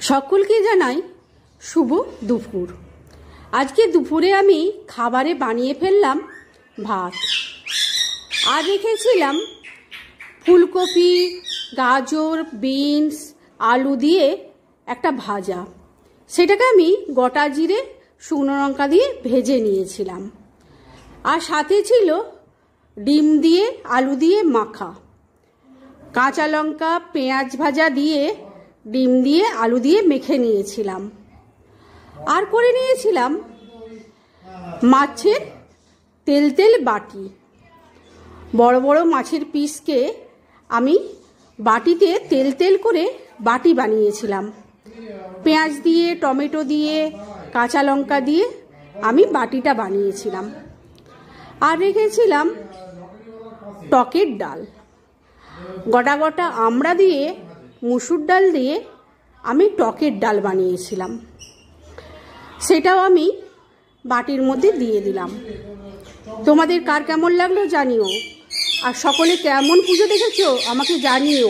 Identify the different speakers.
Speaker 1: সকলকে জানাই শুভ দুপুর। আজকে দুপুরে আমি খাবারে বানিয়ে ফেললাম ভাত, আর রেখেছিলাম ফুলকপি, গাজর, বিনস, আলু দিয়ে একটা ভাজা। সেটাকে আমি গোটা জিরে, শুকনো লঙ্কা দিয়ে ভেজে নিয়েছিলাম। আর সাথে ছিল ডিম দিয়ে আলু দিয়ে মাখা, কাঁচা লঙ্কা পেঁয়াজ ভাজা দিয়ে ডিম দিয়ে আলু দিয়ে মেখে নিয়েছিলাম। আর করে নিয়েছিলাম মাছের তেল বাটি। বড় বড় মাছের পিসকে আমি বাটিতে তেল করে বাটি বানিয়েছিলাম। পেঁয়াজ দিয়ে, টমেটো দিয়ে, কাঁচা লঙ্কা দিয়ে আমি বাটিটা বানিয়েছিলাম। আর রেখেছিলাম টকের ডাল, গোটা আমড়া দিয়ে, মুসুর ডাল দিয়ে আমি টকের ডাল বানিয়েছিলাম। সেটাও আমি বাটির মধ্যে দিয়ে দিলাম। তোমাদের কার কেমন লাগলো জানিও, আর সকলে কেমন পুজো দেখেছো আমাকে জানিও।